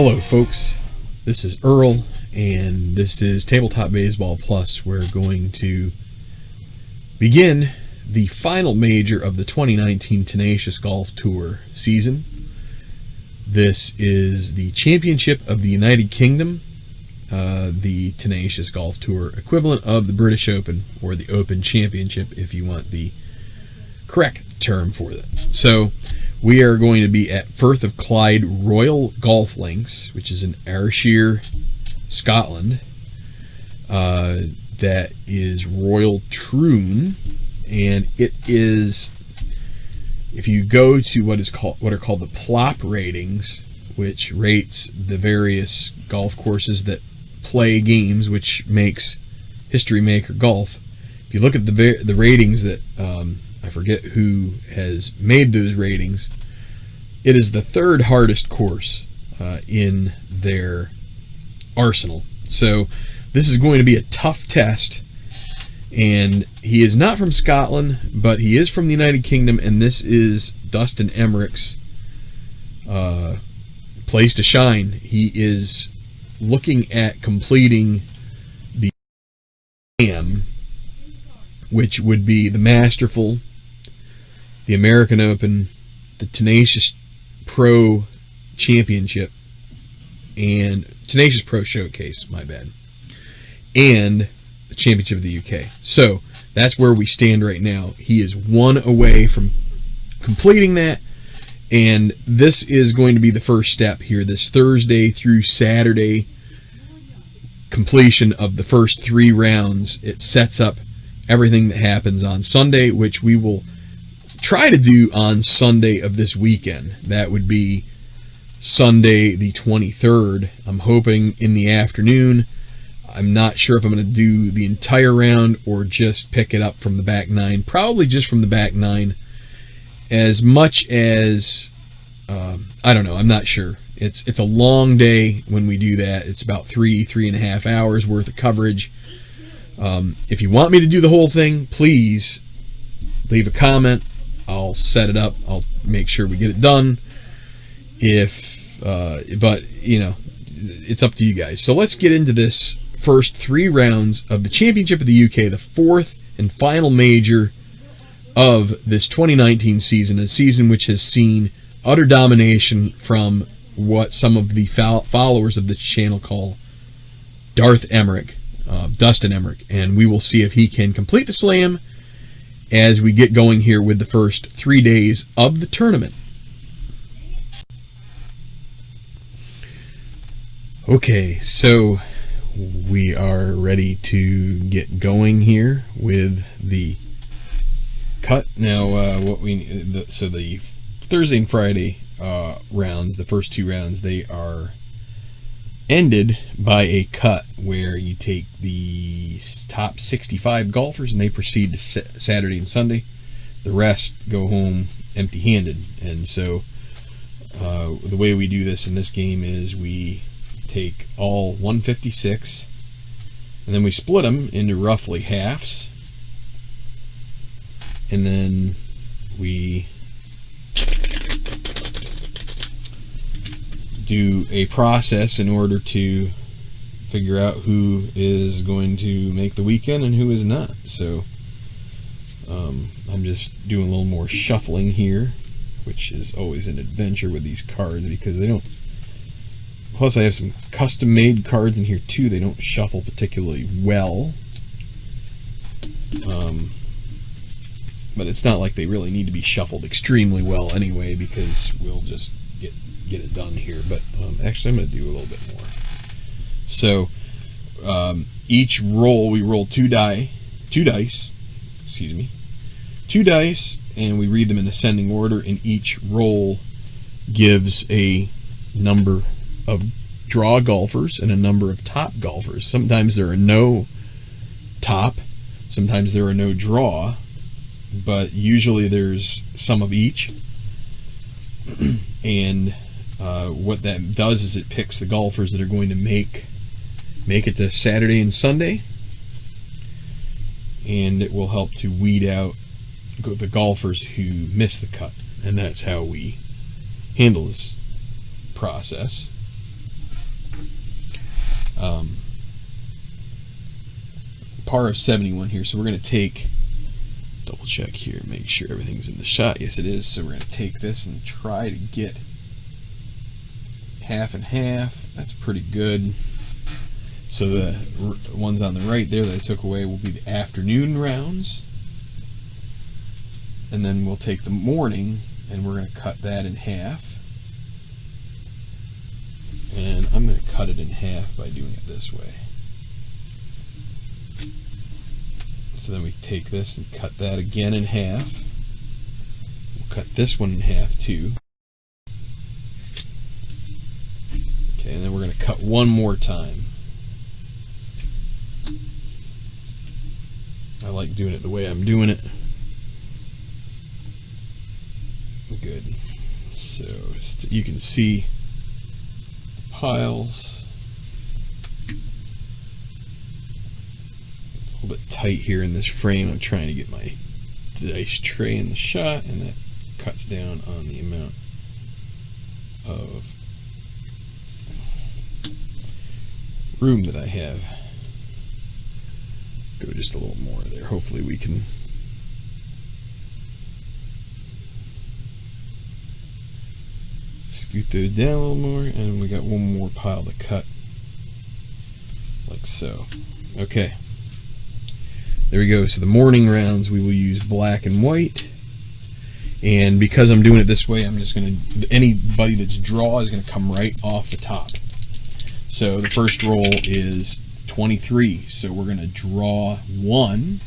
Hello folks, this is Earl and this is Tabletop Baseball Plus. We're going to begin the final major of the 2019 Tenacious Golf Tour season. This is the championship of the United Kingdom, the Tenacious Golf Tour equivalent of the British Open, or the Open Championship if you want the correct term for that. So we are going to be at Firth of Clyde Royal Golf Links, which is in Ayrshire, Scotland. That is Royal Troon, and it is, if you go to what are called the plop ratings, which rates the various golf courses that Plaay Games, which makes History Maker Golf. If you look at the ratings that I forget who has made those ratings, it is the third hardest course in their arsenal. So this is going to be a tough test, and he is not from Scotland, but he is from the United Kingdom, and this is Dustin Emmerich's place to shine. He is looking at completing the tandem, which would be the Masterful, the American Open, the Tenacious Pro Championship, and Tenacious Pro Showcase, my bad, and the Championship of the UK. So that's where we stand right now. He is one away from completing that, and this is going to be the first step here, this Thursday through Saturday completion of the first 3 rounds. It sets up everything that happens on Sunday, which we will try to do on Sunday of this weekend. That would be Sunday the 23rd. I'm hoping in the afternoon. I'm not sure if I'm going to do the entire round or just pick it up from the back 9. Probably just from the back 9. As much as I don't know, I'm not sure. It's a long day when we do that. It's about 3.5 hours worth of coverage. If you want me to do the whole thing, please leave a comment. I'll set it up. I'll make sure we get it done. But you know, it's up to you guys. So let's get into this first 3 rounds of the Championship of the UK, the 4th and final major of this 2019 season, a season which has seen utter domination from what some of the followers of this channel call Dustin Emmerich, and we will see if he can complete the slam as we get going here with the first 3 days of the tournament. Okay, so we are ready to get going here with the cut. Now, so the Thursday and Friday rounds, the first 2 rounds, they are ended by a cut where you take the top 65 golfers and they proceed to Saturday and Sunday. The rest go home empty-handed. And so the way we do this in this game is we take all 156 and then we split them into roughly halves, and then we do a process in order to figure out who is going to make the weekend and who is not. So I'm just doing a little more shuffling here, which is always an adventure with these cards because they don't, plus I have some custom made cards in here too, they don't shuffle particularly well, but it's not like they really need to be shuffled extremely well anyway, because we'll just get it done here. But actually I'm going to do a little bit more. So each roll, we roll two dice, and we read them in ascending order, and each roll gives a number of draw golfers and a number of top golfers. Sometimes there are no top, sometimes there are no draw, but usually there's some of each. And what that does is it picks the golfers that are going to make it to Saturday and Sunday, and it will help to weed out the golfers who miss the cut. And that's how we handle this process. par of 71 here. So we're going to take, double check here, make sure everything's in the shot. Yes, it is. So we're going to take this and try to get half and half. That's pretty good. So the ones on the right there that I took away will be the afternoon rounds. And then we'll take the morning and we're going to cut that in half. And I'm going to cut it in half by doing it this way. So then we take this and cut that again in half. We'll cut this one in half too. Okay, and then we're going to cut one more time. I like doing it the way I'm doing it. Good. So you can see the piles. A little bit tight here in this frame. I'm trying to get my dice tray in the shot, and that cuts down on the amount of room that I have. Go just a little more there. Hopefully we can scoot those down a little more, and we got one more pile to cut, like so. Okay, there we go. So the morning rounds we will use black and white, and because I'm doing it this way, I'm just going to, anybody that's draw is going to come right off the top. So the first roll is 23, so we're going to draw 1.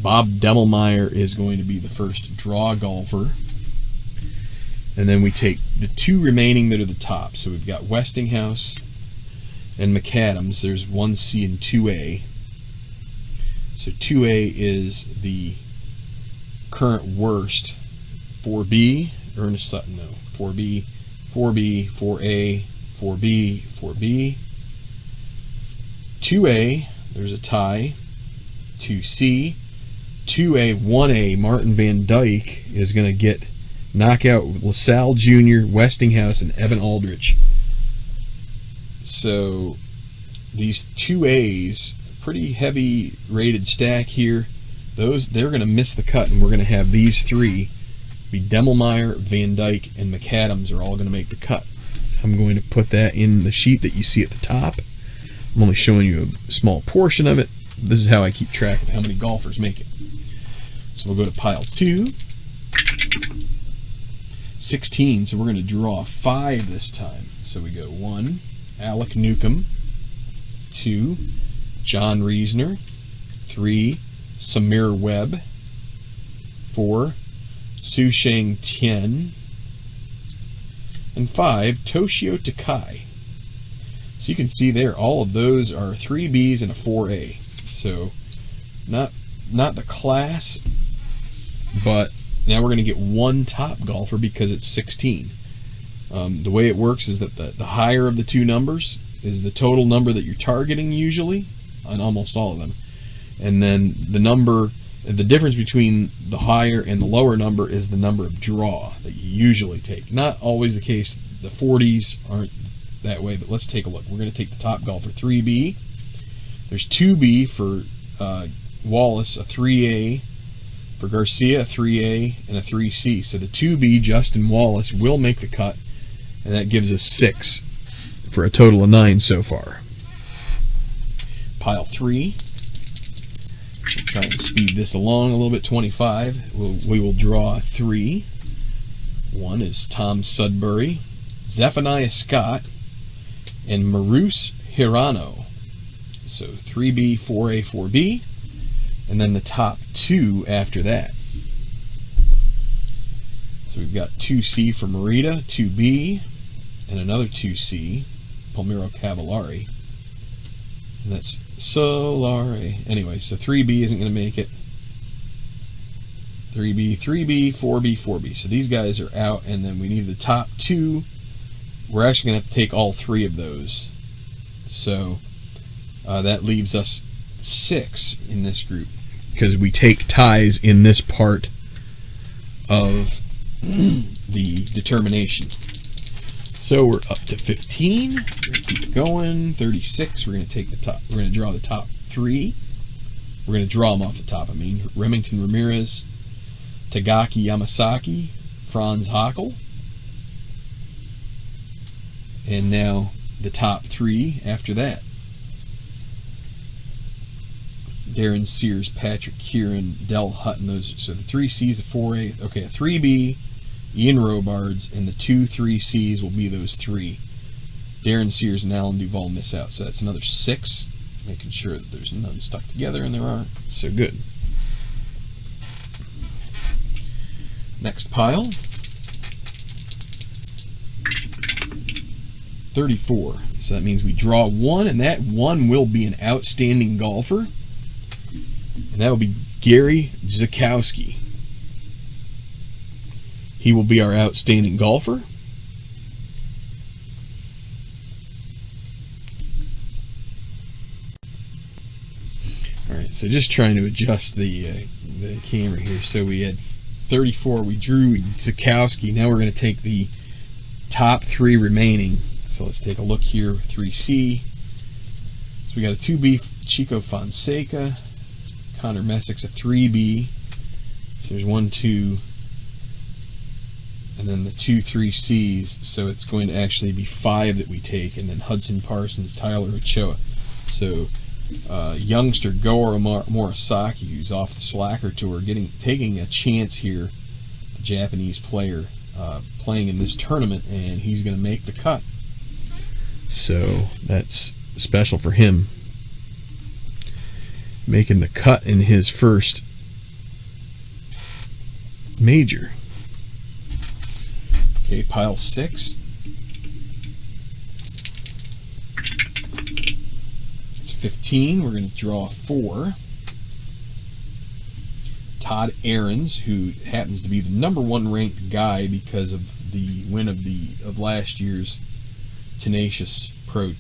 Bob Demelmeyer is going to be the first draw golfer. And then we take the 2 remaining that are the top. So we've got Westinghouse and McAdams. There's 1C and 2A. So 2A is the current worst. 4B, Ernest Sutton, no. 4B, 4B, 4A, 4B, 4B. 2A, there's a tie. 2C, 2A, 1A, Martin Van Dyke is going to get knockout LaSalle Jr., Westinghouse, and Evan Aldrich. So these 2A's, pretty heavy rated stack here. They're going to miss the cut, and we're going to have these 3 be Demelmeyer, Van Dyke, and McAdams are all going to make the cut. I'm going to put that in the sheet that you see at the top. I'm only showing you a small portion of it. This is how I keep track of how many golfers make it. So we'll go to pile 2. 16, so we're going to draw 5 this time. So we go 1, Alec Newcomb. 2, John Reisner. 3, Samir Webb. 4, Su-Sheng Tian. And 5, Toshio Takai. So you can see there, all of those are 3Bs and a 4A. So not the class, but now we're going to get 1 top golfer because it's 16. The way it works is that the higher of the 2 numbers is the total number that you're targeting usually on almost all of them. And then the difference between the higher and the lower number is the number of draw that you usually take. Not always the case. The 40s aren't that way, but let's take a look. We're going to take the top golfer, 3B. There's 2B for Wallace, a 3A for Garcia, a 3A, and a 3C. So the 2B, Justin Wallace, will make the cut, and that gives us 6 for a total of 9 so far. Pile 3. We'll try and speed this along a little bit. 25. We will draw 3. 1 is Tom Sudbury, Zephaniah Scott, and Marus Hirano. So 3B, 4A, 4B, and then the top 2 after that. So we've got 2C for Merida, 2B, and another 2C, Palmiro Cavallari. And that's Solari. Anyway, so 3B isn't going to make it. 3B, 3B, 4B, 4B. So these guys are out, and then we need the top 2. We're actually going to have to take all 3 of those. So that leaves us 6 in this group, because we take ties in this part of the determination. So we're up to 15. We're going to keep going. 36. We're going to take the top. We're going to draw the top 3. We're going to draw them off the top. I mean, Remington Ramirez, Tagaki Yamasaki, Franz Hockel, and now the top 3 after that. Darren Sears, Patrick Kieran, Del Hutton. Those. So the 3 C's, a 4A. Okay, a 3B. Ian Robards, and the 2 3Cs will be those 3. Darren Sears and Alan Duvall miss out, so that's another 6. Making sure that there's none stuck together, and there aren't. So good. Next pile. 34. So that means we draw 1, and that 1 will be an outstanding golfer. And that will be Gary Zakowski. He will be our outstanding golfer. All right, so just trying to adjust the camera here. So we had 34. We drew Zakowski. Now we're going to take the top 3 remaining. So let's take a look here. 3C. So we got a 2B Chico Fonseca. Connor Messick's a 3B. So there's 1, 2. And then the 2 3Cs, so it's going to actually be 5 that we take, and then Hudson Parsons, Tyler Ochoa. So youngster Goa Morisaki, who's off the Slacker Tour, taking a chance here, the Japanese player, playing in this tournament, and he's going to make the cut. So that's special for him, making the cut in his first major. Okay, pile 6. It's 15. We're going to draw 4. Todd Ahrens, who happens to be the #1 ranked guy because of the win of last year's Tenacious Pro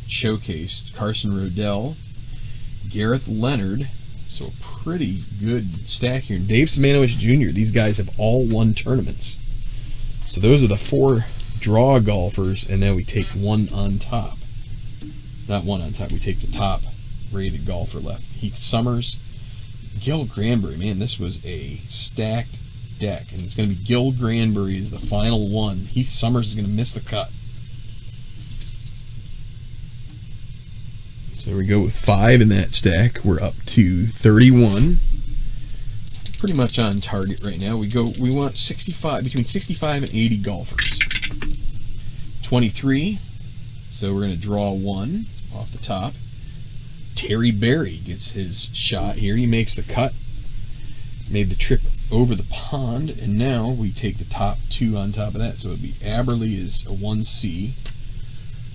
Showcase. Carson Rodell, Gareth Leonard. So a pretty good stack here. Dave Simanowicz Jr. These guys have all won tournaments. So those are the 4 draw golfers, and now we take 1 on top. Not 1 on top, we take the top rated golfer left. Heath Summers, Gil Granbury. Man, this was a stacked deck, and it's going to be Gil Granbury is the final one. Heath Summers is going to miss the cut. So there we go with 5 in that stack. We're up to 31. Pretty much on target right now. We want 65, between 65 and 80 golfers. 23. So we're going to draw 1 off the top. Terry Berry gets his shot here. He makes the cut. Made the trip over the pond, and now we take the top 2 on top of that. So it would be Aberley is a 1C.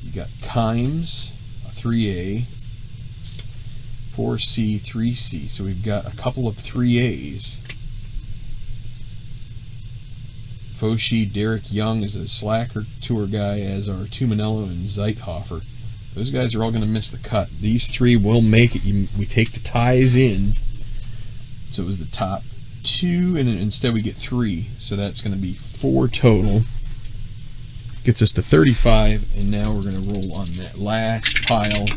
You got Kimes, a 3A. 4C, 3C. So we've got a couple of 3As. Foshi, Derek Young is a Slacker Tour guy, as are Tumanello and Zeithofer. Those guys are all going to miss the cut. These 3 will make it. We take the ties in. So it was the top 2, and instead we get 3. So that's going to be 4 total. Gets us to 35, and now we're going to roll on that last pile.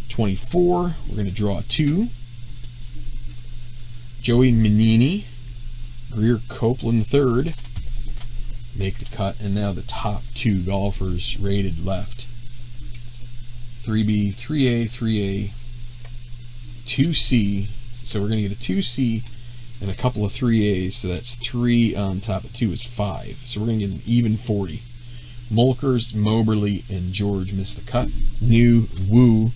24, we're going to draw 2. Joey Menini, Greer Copeland III, make the cut, and now the top 2 golfers rated left. 3B, 3A, 3A, 2C, so we're going to get a 2C and a couple of 3As, so that's 3 on top of 2 is 5. So we're going to get an even 40. Mulkers, Moberly, and George miss the cut. New, Wu,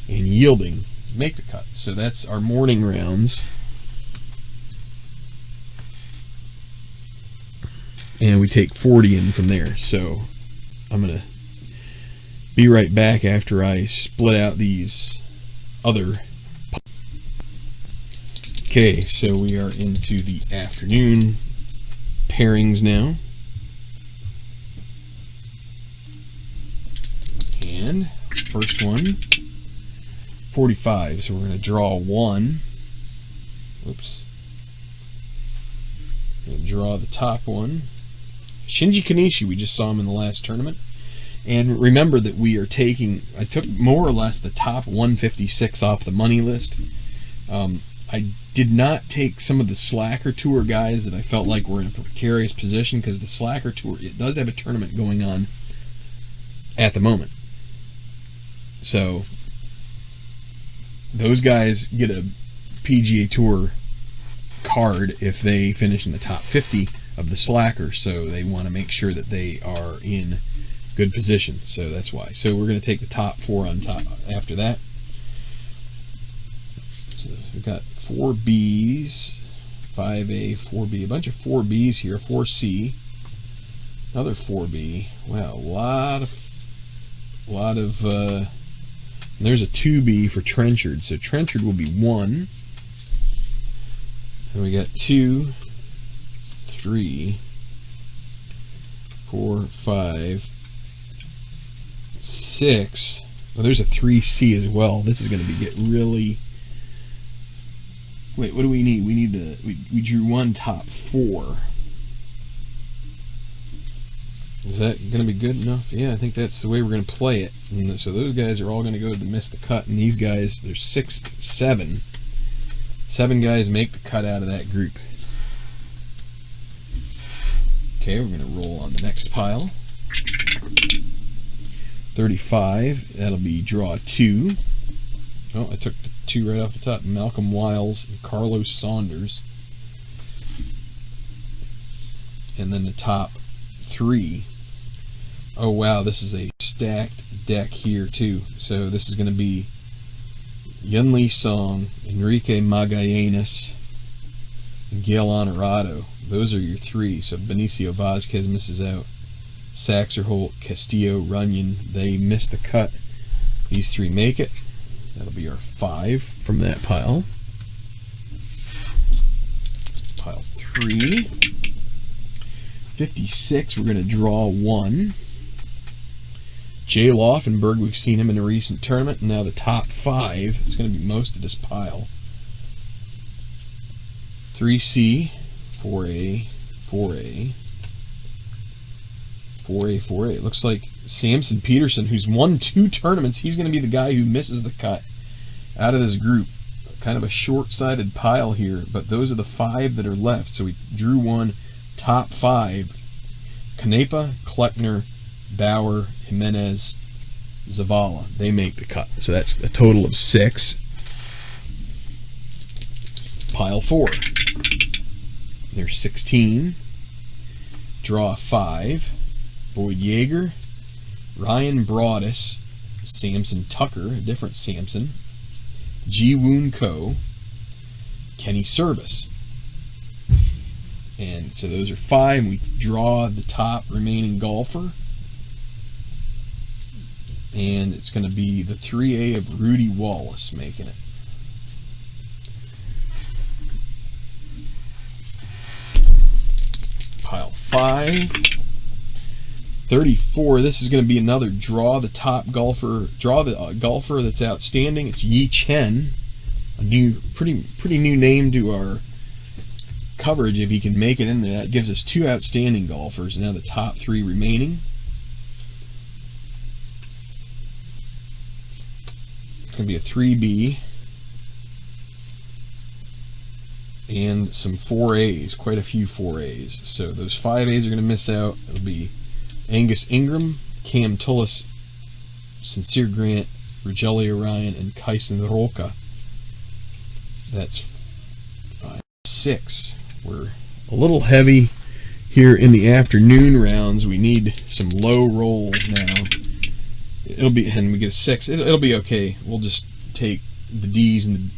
and Yielding make the cut. So that's our morning rounds. And we take 40 in from there. So I'm going to be right back after I split out these other. Okay, so we are into the afternoon pairings now. And first one, 45. So we're going to draw 1. Oops. Going to draw the top one. Shinji Kanishi, we just saw him in the last tournament. And remember that we are taking, I took more or less the top 156 off the money list. I did not take some of the Slacker Tour guys that I felt like were in a precarious position, because the Slacker Tour, it does have a tournament going on at the moment. So those guys get a PGA Tour card if they finish in the top 50 of the Slacker, so they want to make sure that they are in good position. So that's why. So we're going to take the top 4 on top after that. So we've got 4Bs, 5A, 4B, a bunch of 4Bs here, 4C, another 4B. Wow, a lot of there's a 2B for Trenchard, so Trenchard will be 1. And we got 2, 3, 4, 5, 6. Well, there's a 3C as well. This is going to get really. Wait, what do we need? We need we drew 1 top 4. Is that going to be good enough? Yeah, I think that's the way we're going to play it. And so those guys are all going to go to miss the cut, and these guys, there's 6, 7. 7 guys make the cut out of that group. Okay, we're going to roll on the next pile. 35, that'll be draw 2. Oh, I took the 2 right off the top. Malcolm Wiles and Carlos Saunders. And then the top 3. Oh wow, this is a stacked deck here too. So this is going to be Yun Lee Song, Enrique Magallanes, and Gail Honorado. Those are your 3. So Benicio Vazquez misses out. Saxerholt, Castillo, Runyon, they miss the cut. These 3 make it. That'll be our 5 from that pile. Pile 3. 56, we're going to draw 1. Jay Laufenberg, we've seen him in a recent tournament. Now the top 5, it's going to be most of this pile. 3C, 4A, 4A, 4A, 4A. It looks like Samson Peterson, who's won 2 tournaments, he's going to be the guy who misses the cut out of this group. Kind of a short-sided pile here, but those are the 5 that are left. So we drew 1, top 5. Canepa, Kleckner, Bauer, Jimenez, Zavala. They make the cut. So that's a total of 6. Pile 4. There's 16. Draw 5. Boyd Yeager, Ryan Broadus, Samson Tucker, a different Samson, Ji Woon Ko, Kenny Service. And so those are 5. We draw the top remaining golfer. And it's going to be the 3A of Rudy Wallace making it. Pile 5. 34, this is going to be another draw the top golfer, draw the golfer that's outstanding. It's Yi Chen, a new, pretty new name to our coverage. If he can make it in there, that gives us 2 outstanding golfers. Now the top 3 remaining. It's going to be a 3B and some 4As, quite a few 4As. So those 5As are going to miss out. It'll be Angus Ingram, Cam Tullis, Sincere Grant, Rogelio Ryan, and Kyson Roca. That's 5, 6. We're a little heavy here in the afternoon rounds. We need some low rolls now. It'll be, and we get a 6. It'll be okay. We'll just take the D's and the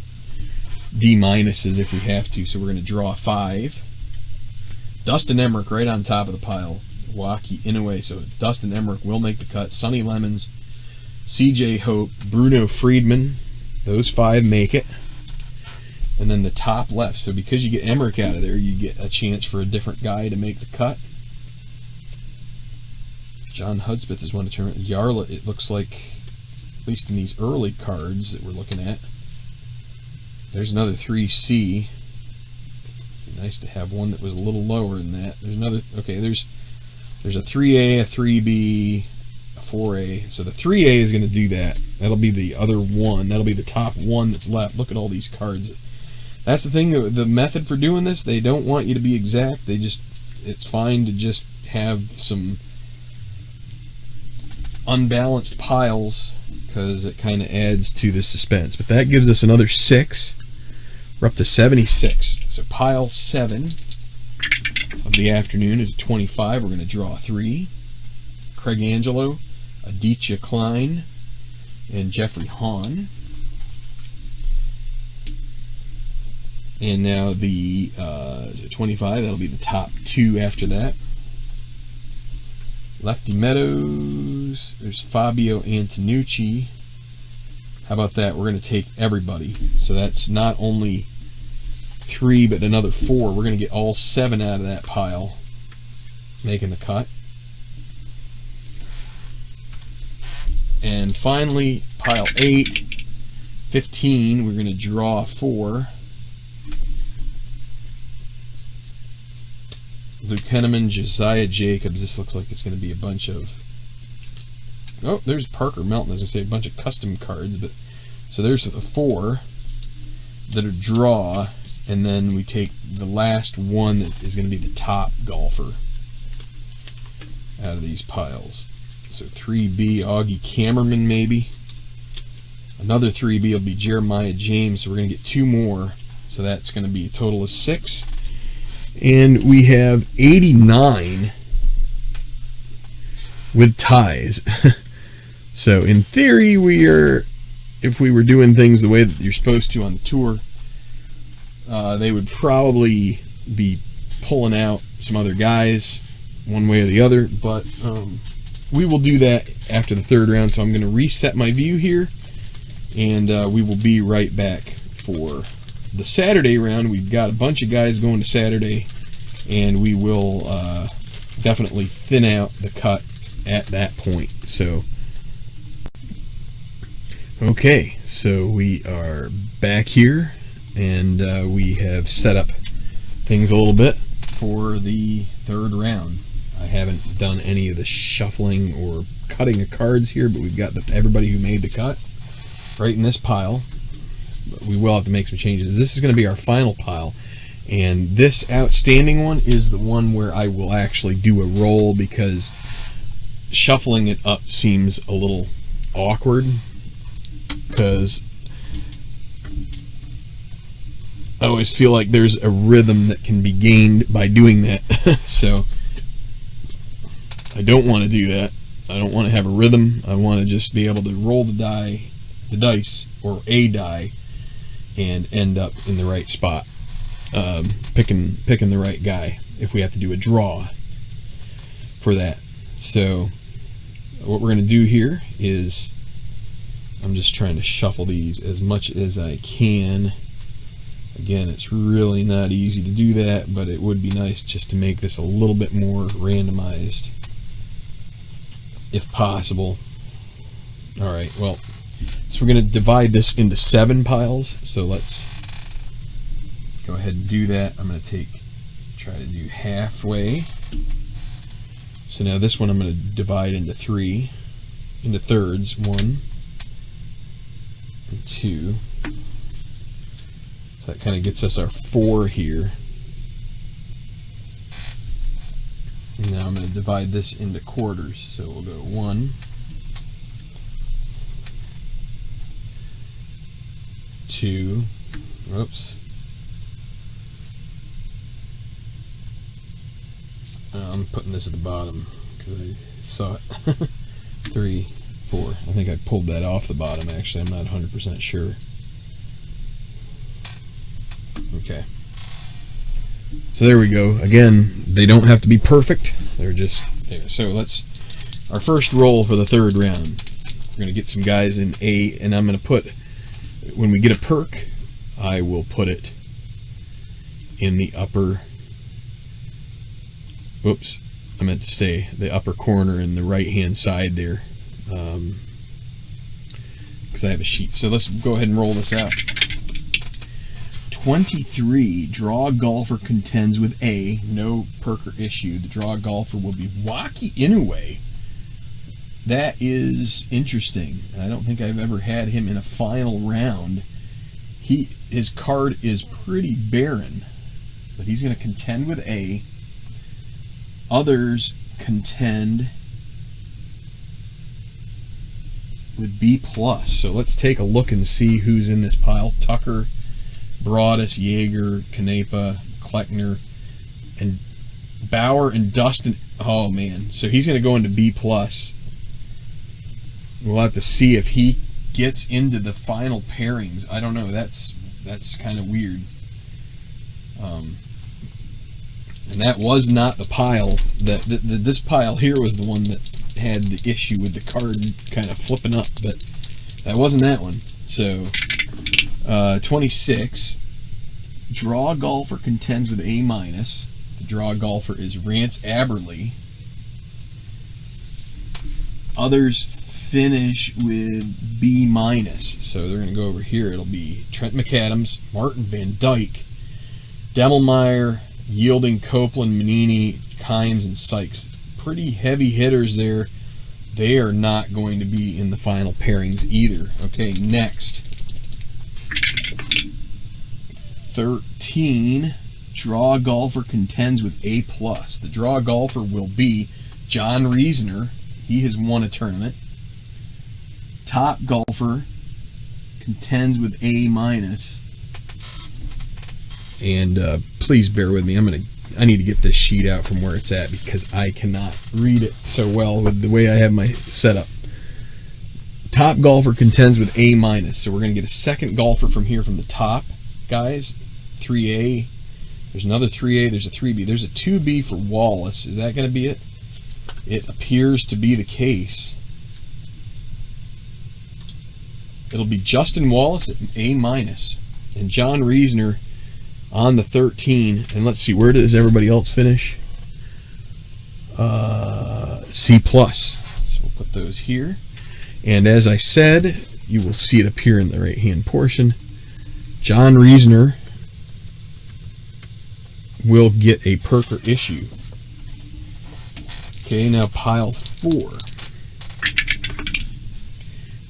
D minuses if we have to. So we're going to draw 5. Dustin Emmerich right on top of the pile. Waki Inoue, so Dustin Emmerich will make the cut. Sonny Lemons, CJ Hope, Bruno Friedman, those 5 make it. And then the top left, so because you get Emmerich out of there, you get a chance for a different guy to make the cut. John Hudspeth has won a tournament. Yarla, it looks like, at least in these early cards that we're looking at. There's another 3C. Nice to have one that was a little lower than that. There's another, okay, there's There's a 3A, a 3B, a 4A. So the 3A is going to do that. That'll be the other one. That'll be the top one that's left. Look at all these cards. That's the thing, the method for doing this, they don't want you to be exact. It's fine to just have some unbalanced piles because it kind of adds to the suspense. But that gives us another 6. We're up to 76. So pile 7 of the afternoon is 25. We're going to draw 3. Craig Angelo, Aditya Klein, and Jeffrey Hahn. And now the 25, that'll be the top 2 after that. Lefty Meadows, there's Fabio Antonucci. How about that? We're going to take everybody. So that's not only 3, but another 4. We're going to get all 7 out of that pile, making the cut. And finally, pile 8, 15, we're going to draw 4. Luke Henneman, Josiah Jacobs. This looks like it's going to be a bunch of... Oh, there's Parker Melton. I was going to say a bunch of custom cards. But so there's the 4 that are draw. And then we take the last one that is going to be the top golfer out of these piles. So 3B, Augie Kammerman maybe. Another 3B will be Jeremiah James. So we're going to get 2 more. So that's going to be a total of 6. And we have 89 with ties. So in theory, if we were doing things the way that you're supposed to on the tour, they would probably be pulling out some other guys one way or the other. But we will do that after the 3rd round. So I'm going to reset my view here, and we will be right back for the Saturday round. We've got a bunch of guys going to Saturday, and we will definitely thin out the cut at that point. So, okay, so we are back here, and we have set up things a little bit for the 3rd round. I haven't done any of the shuffling or cutting of cards here, but we've got everybody who made the cut right in this pile. We will have to make some changes. This is going to be our final pile, and this outstanding one is the one where I will actually do a roll, because shuffling it up seems a little awkward, because I always feel like there's a rhythm that can be gained by doing that. So I don't want to do that. I don't want to have a rhythm. I want to just be able to roll the dice, or a die, and end up in the right spot, picking the right guy if we have to do a draw for that. So what we're going to do here is, I'm just trying to shuffle these as much as I can. Again, it's really not easy to do that, but it would be nice just to make this a little bit more randomized if possible. Alright, well, so we're going to divide this into 7 piles. So let's go ahead and do that. I'm going to try to do halfway. So now this one I'm going to divide into 3, into thirds. 1 and 2. So that kind of gets us our 4 here. And now I'm going to divide this into quarters. So we'll go 1, 2, whoops. I'm putting this at the bottom because I saw it. 3, 4. I think I pulled that off the bottom, actually. I'm not 100% sure. Okay. So there we go. Again, they don't have to be perfect. They're just there. So our first roll for the 3rd round. We're going to get some guys in A, and I'm going to put, when we get a perk, I will put it in the upper, whoops, I meant to say the upper corner in the right hand side there, because I have a sheet. So let's go ahead and roll this out. 23, draw golfer contends with A, no Perker issue. The draw golfer will be Waki Inoue. That is interesting. I don't think I've ever had him in a final round. His card is pretty barren, but he's going to contend with A. Others contend with B+. So let's take a look and see who's in this pile. Tucker, Broadus, Yeager, Canepa, Kleckner, and Bauer and Dustin. Oh man, so he's going to go into B+. We'll have to see if he gets into the final pairings. I don't know. That's kind of weird. And that was not the pile. This pile here was the one that had the issue with the card kind of flipping up, but that wasn't that one. So 26, draw golfer contends with A-. The draw golfer is Rance Aberley. Others finish with B-. So they're going to go over here. It'll be Trent McAdams, Martin Van Dyke, Demelmeyer, Yielding, Copeland, Manini, Kimes, and Sykes. Pretty heavy hitters there. They are not going to be in the final pairings either. Okay, next. 13, draw golfer contends with A+. The draw golfer will be John Reisner. He has won a tournament. Top golfer contends with A-. And please bear with me. I need to get this sheet out from where it's at because I cannot read it so well with the way I have my setup. Top golfer contends with A-. So we're going to get a second golfer from here from the top guys. 3A. There's another 3A. There's a 3B. There's a 2B for Wallace. Is that going to be it? It appears to be the case. It'll be Justin Wallace at A- and John Reisner on the 13. And let's see, where does everybody else finish? C+. So we'll put those here. And as I said, you will see it appear in the right-hand portion. John Reisner will get a Perker issue. Okay, now pile 4.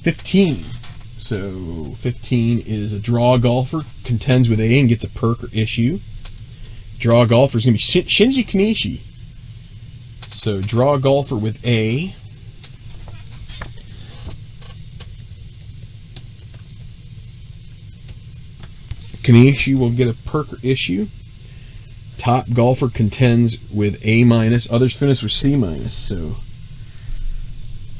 15. So 15 is a draw golfer, contends with A and gets a Perker issue. Draw golfer is going to be Shinji Kanishi. So draw golfer with A. Kanishi will get a Perker issue. Top golfer contends with A-. Others finish with C-. So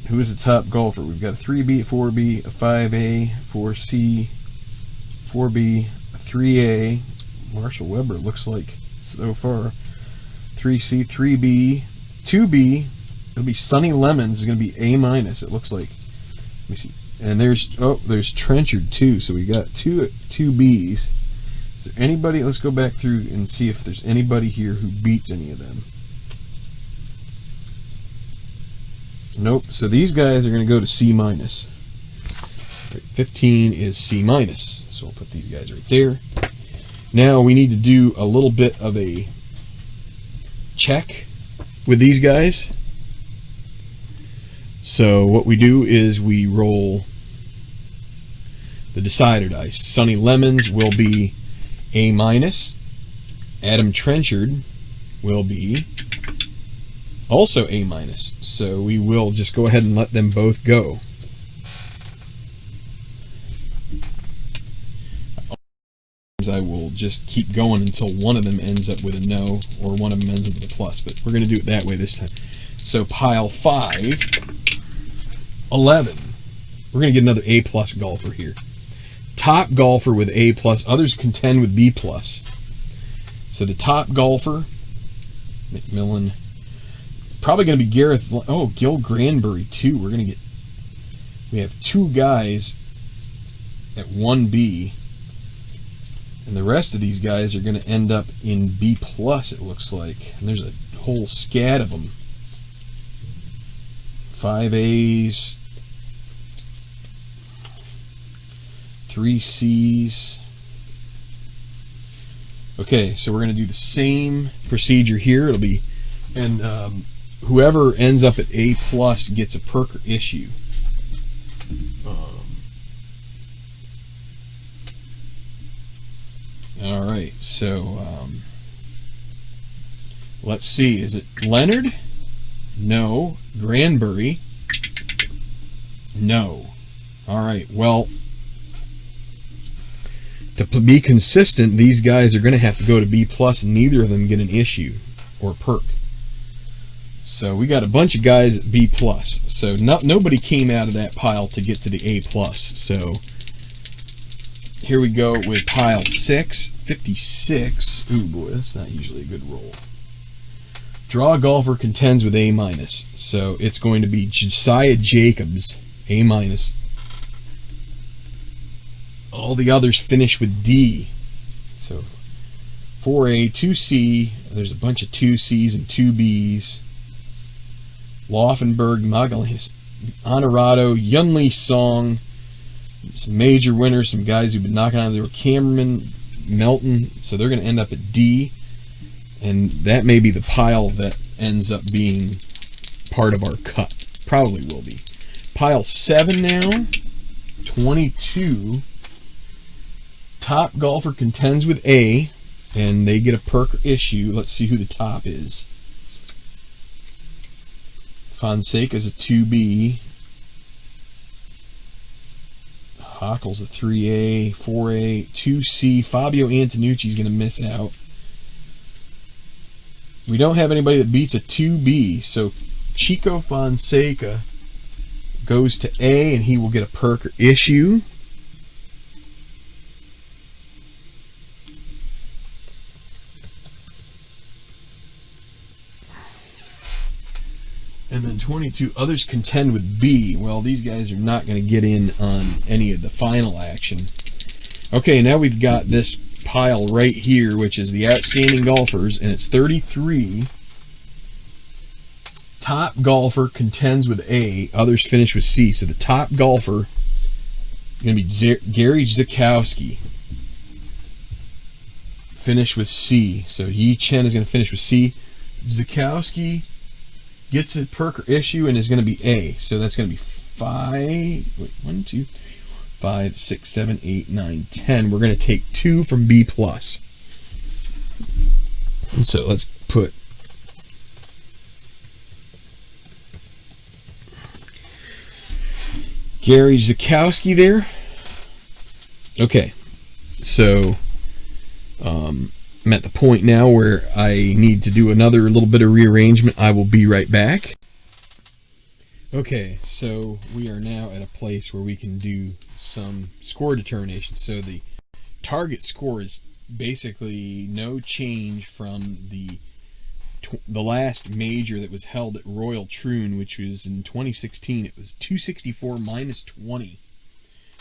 who is the top golfer? We've got a 3B, a 4B, a 5A, 4C, 4B, a 3A. Marshall Weber looks like so far. 3C, 3B, 2B. It'll be Sonny Lemons is going to be A-. It looks like. Let me see. And there's Trenchard too. So we got two B's. Is there anybody? Let's go back through and see if there's anybody here who beats any of them. Nope. So these guys are going to go to C-. Right, 15 is C-. So we'll put these guys right there. Now we need to do a little bit of a check with these guys. So what we do is we roll the decider dice. Sonny Lemons will be A-. Adam Trenchard will be also A-. So we will just go ahead and let them both go. I will just keep going until one of them ends up with a no or one of them ends up with a plus, but we're going to do it that way this time. So pile 5, 11. We're going to get another A+ golfer here. Top golfer with A+, others contend with B+. So the top golfer, McMillan, probably going to be Gareth. Oh, Gil Granbury too. We have 2 guys at 1B, and the rest of these guys are going to end up in B+. It looks like, and there's a whole scat of them. 5As, 3 Cs, Okay, so we're going to do the same procedure here. It'll be, and whoever ends up at A plus gets a perk or issue. All right, so let's see. Is it Leonard? No. Granbury? No. All right, well, to be consistent, these guys are going to have to go to B plus, and neither of them get an issue or perk. So we got a bunch of guys at B plus. So nobody came out of that pile to get to the A plus. So here we go with pile 6, 56. Ooh boy, that's not usually a good roll. Draw golfer contends with A minus. So it's going to be Josiah Jacobs, A minus. All the others finish with D. So 4A, 2C, there's a bunch of 2Cs and 2Bs. Laufenberg, Magalhaes, Honorado, Yunli Song, some major winners, some guys who've been knocking on. There were Cameron, Melton, so they're going to end up at D. And that may be the pile that ends up being part of our cut. Probably will be. Pile 7 now, 22. Top golfer contends with A, and they get a perk or issue. Let's see who the top is. Fonseca's a 2B. Hockel's a 3A, 4A, 2C. Fabio Antonucci's going to miss out. We don't have anybody that beats a 2B, so Chico Fonseca goes to A, and he will get a perk or issue. And then 22 others contend with B. Well, these guys are not going to get in on any of the final action. Okay, now we've got this pile right here, which is the outstanding golfers, and it's 33. Top golfer contends with A. Others finish with C. So the top golfer is going to be Gary Zukowski. Finish with C. So Yi Chen is going to finish with C. Zukowski gets a perk or issue and is going to be A. So that's going to be 1, 2, 5, 6, 7, 8, 9, 10. We're going to take 2 from B plus. And so let's put Gary Zukowski there. Okay. So I'm at the point now where I need to do another little bit of rearrangement. I will be right back. Okay, so we are now at a place where we can do some score determination. So the target score is basically no change from the last major that was held at Royal Troon, which was in 2016. It was 264 minus 20,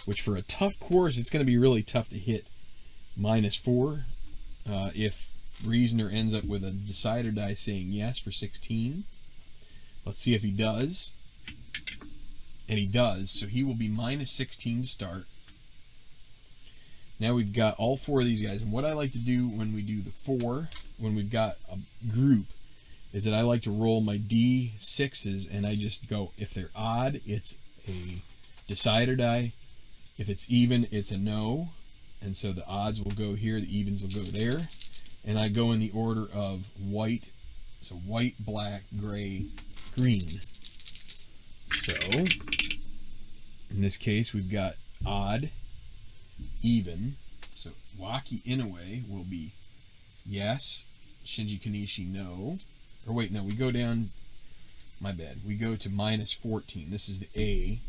which for a tough course, it's going to be really tough to hit minus 4. If Reasoner ends up with a decider die saying yes for 16. Let's see if he does. And he does, so he will be minus 16 to start. Now we've got all 4 of these guys, and what I like to do when we do the 4, when we've got a group, is that I like to roll my D6s, and I just go, if they're odd, it's a decider die. If it's even, it's a no. And so the odds will go here, the evens will go there. And I go in the order of white. So white, black, gray, green. So in this case, we've got odd, even. So Waki Inoue will be yes. Shinji Kanishi, no. Or wait, no, we go down. My bad. We go to minus 14. This is the A.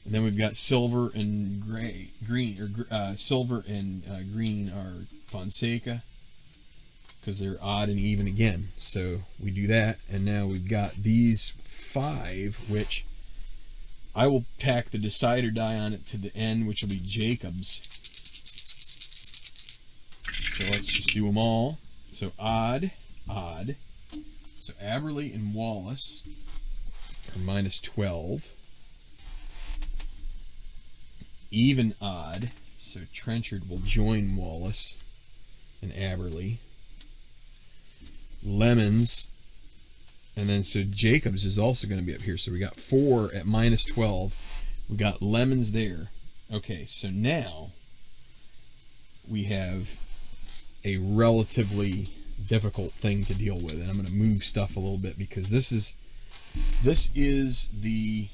And then we've got silver and green, or silver and green are Fonseca, because they're odd and even again. So we do that, and now we've got these 5, which I will tack the decider die on it to the end, which will be Jacobs. So let's just do them all. So odd. So Aberley and Wallace are minus 12. Even odd, so Trenchard will join Wallace. and Aberley. Lemons. And then so Jacobs is also going to be up here. So we got 4 at minus 12. We got Lemons there. Okay, so now we have a relatively difficult thing to deal with. And I'm going to move stuff a little bit because this is the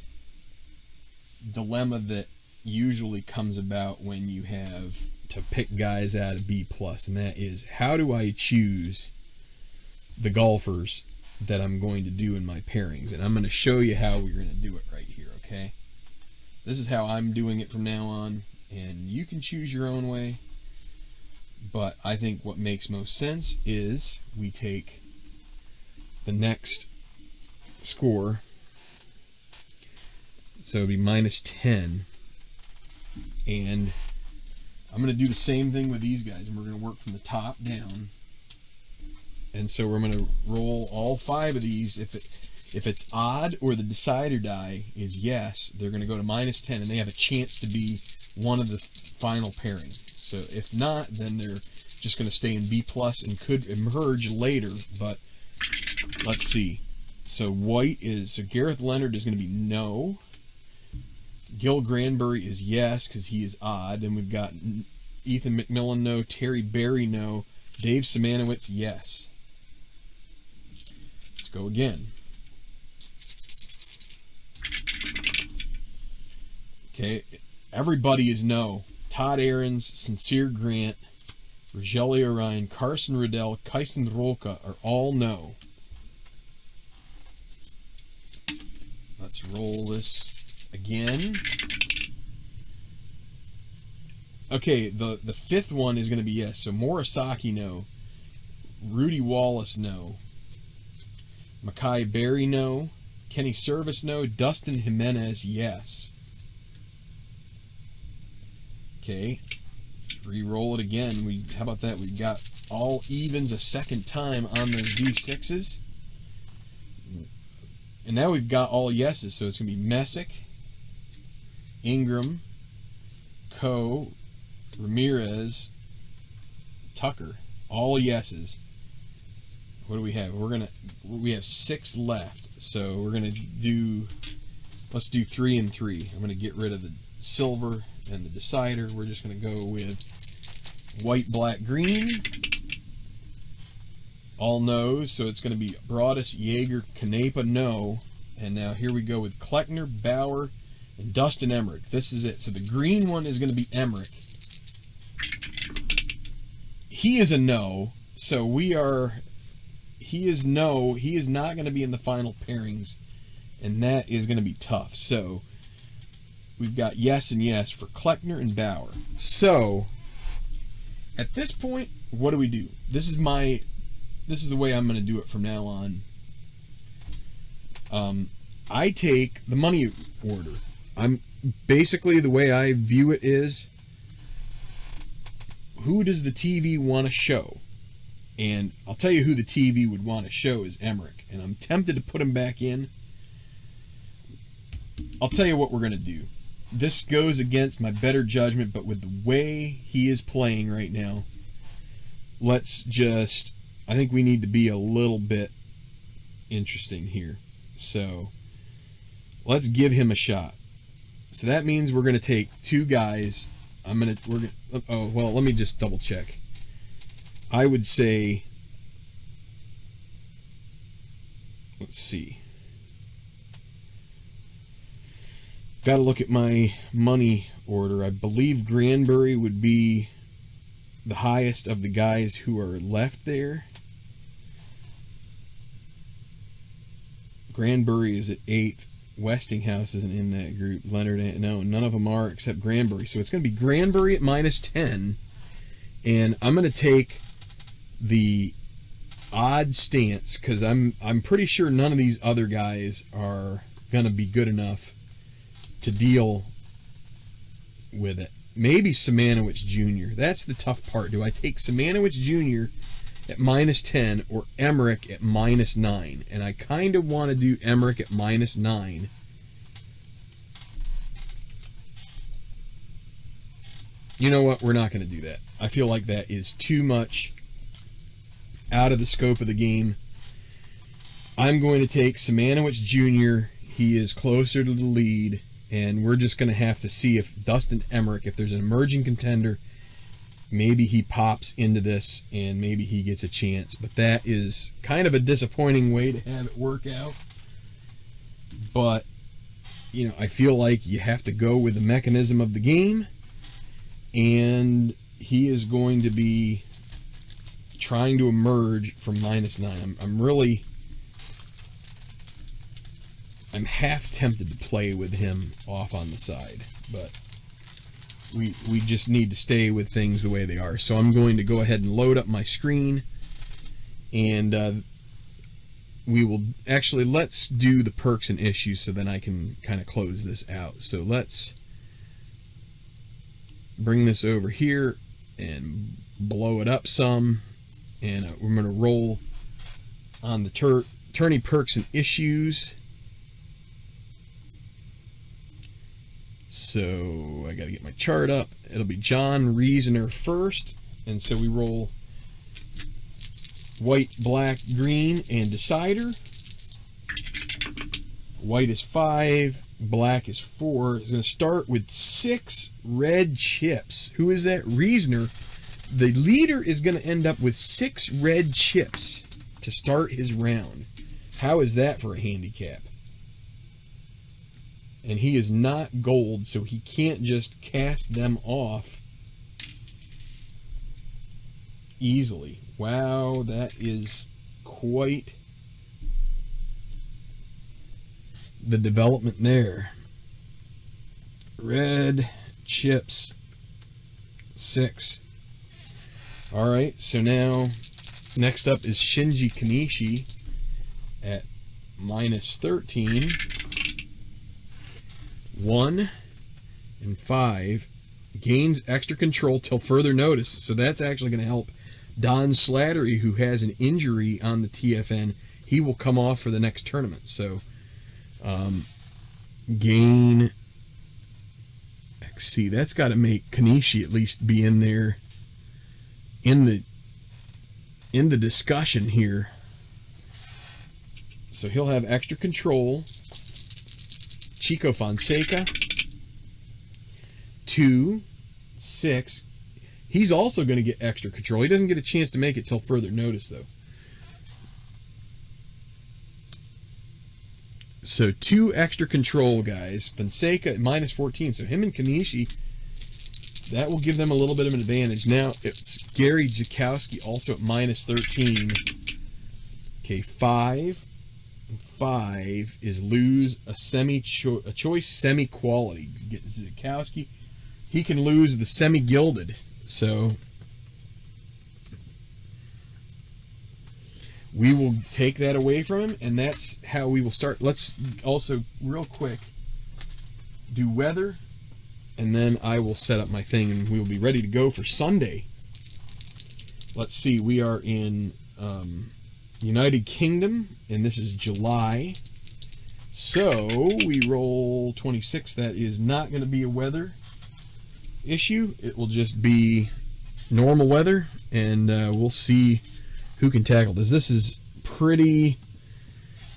dilemma that usually comes about when you have to pick guys out of B+, and that is, how do I choose the golfers that I'm going to do in my pairings? And I'm going to show you how we're going to do it right here, okay? This is how I'm doing it from now on, and you can choose your own way, but I think what makes most sense is we take the next score, so it'd be minus 10, and I'm going to do the same thing with these guys, and we're going to work from the top down. And so we're going to roll all 5 of these. If it's odd or the decider die is yes, they're going to go to minus 10, and they have a chance to be one of the final pairing. So if not, then they're just going to stay in B+ and could emerge later. But let's see. So Gareth Leonard is going to be no. Gil Granbury is yes, because he is odd. And we've got Ethan McMillan, no. Terry Berry, no. Dave Simanowicz, yes. Let's go again. Okay, everybody is no. Todd Ahrens, Sincere Grant, Rogelio Orion, Carson Riddell, Kyson Roca are all no. Let's roll this again. Okay, the 5th one is going to be yes. So Morisaki, no. Rudy Wallace, no. Mackay Berry, no. Kenny Service, no. Dustin Jimenez, yes. Okay, re-roll it again. How about that? We've got all evens a second time on those D6s. And now we've got all yeses, so it's going to be Messick, Ingram, Coe, Ramirez, Tucker, all yeses. What do we have? We have 6 left, so we're gonna let's do 3 and 3. I'm gonna get rid of the silver and the decider. We're just gonna go with white, black, green. All no's, so it's gonna be Broadus, Yeager, Canepa, no. And now here we go with Kleckner, Bauer, and Dustin Emmerich. This is it. So the green one is gonna be Emmerich. He is a no, so he is no. He is not going to be in the final pairings, and that is going to be tough. So we've got yes and yes for Kleckner and Bauer. So at this point, what do we do? This is the way I'm going to do it from now on. I take the money order. I'm basically, the way I view it is, who does the TV want to show? And I'll tell you who the TV would want to show is Emmerich. And I'm tempted to put him back in. I'll tell you what we're going to do. This goes against my better judgment, but with the way he is playing right now, I think we need to be a little bit interesting here. So let's give him a shot. So that means we're going to take 2 guys. Let me just double check. I would say, let's see. Got to look at my money order. I believe Granbury would be the highest of the guys who are left there. Granbury is at 8th. Westinghouse isn't in that group. Leonard, no, none of them are except Granbury. So it's going to be Granbury at minus 10. And I'm going to take the odd stance because I'm pretty sure none of these other guys are going to be good enough to deal with it. Maybe Simanowicz Jr. That's the tough part. Do I take Simanowicz Jr. at minus 10 or Emmerich at minus 9? And I kind of want to do Emmerich at minus 9. You know what? We're not going to do that. I feel like that is too much out of the scope of the game. I'm going to take Simanowicz Jr. He is closer to the lead, and we're just going to have to see if Dustin Emmerich, if there's an emerging contender, maybe he pops into this and maybe he gets a chance. But that is kind of a disappointing way to have it work out. But, you know, I feel like you have to go with the mechanism of the game, and he is going to be trying to emerge from -9. I'm half tempted to play with him off on the side, but we just need to stay with things the way they are. So I'm going to go ahead and load up my screen, and we will actually, let's do the perks and issues so then I can kind of close this out. So let's bring this over here and blow it up some, and we're going to roll on the tourney perks and issues. So I got to get my chart up. It'll be John Reasoner first, and so we roll white, black, green, and decider. White is 5, black is 4. It's going to start with 6 red chips. Who is that? Reasoner. The leader is going to end up with 6 red chips to start his round. How is that for a handicap? And he is not gold, so he can't just cast them off easily. Wow, that is quite the development there. Red chips 6. All right, so now next up is Shinji Kanishi at -13. 1 and 5 gains extra control till further notice, so that's actually going to help Don Slattery, who has an injury on the TFN. He will come off for the next tournament. So gain XC, that's got to make Kanishi at least be in there in the discussion here. So he'll have extra control. Chico Fonseca, 2, 6. He's also going to get extra control. He doesn't get a chance to make it till further notice, though. So 2 extra control guys. Fonseca at -14. So him and Kanishi, that will give them a little bit of an advantage. Now it's Gary Zukowski also at -13. Okay, 5 is lose a choice semi-quality. Get Zukowski. He can lose the semi-gilded. So we will take that away from him, and that's how we will start. Let's also, real quick, do weather, and then I will set up my thing, and we will be ready to go for Sunday. Let's see, we are in United Kingdom, and this is July. So we roll 26. That is not going to be a weather issue. It will just be normal weather, and we'll see who can tackle this. This is pretty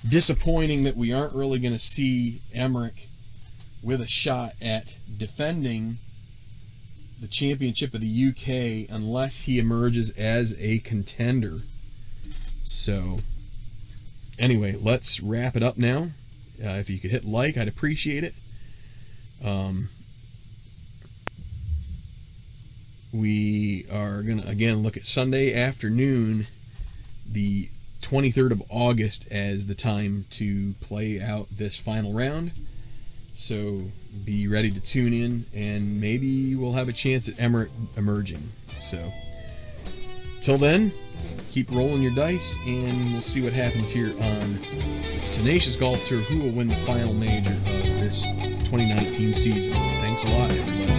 disappointing that we aren't really going to see Emmerich with a shot at defending the championship of the UK unless he emerges as a contender. So anyway, let's wrap it up now. If you could hit like, I'd appreciate it. We are going to, again, look at Sunday afternoon, the 23rd of August, as the time to play out this final round. So be ready to tune in, and maybe we'll have a chance at Emmerich emerging. So till then, keep rolling your dice, and we'll see what happens here on Tenacious Golf Tour, who will win the final major of this 2019 season. Thanks a lot, everybody.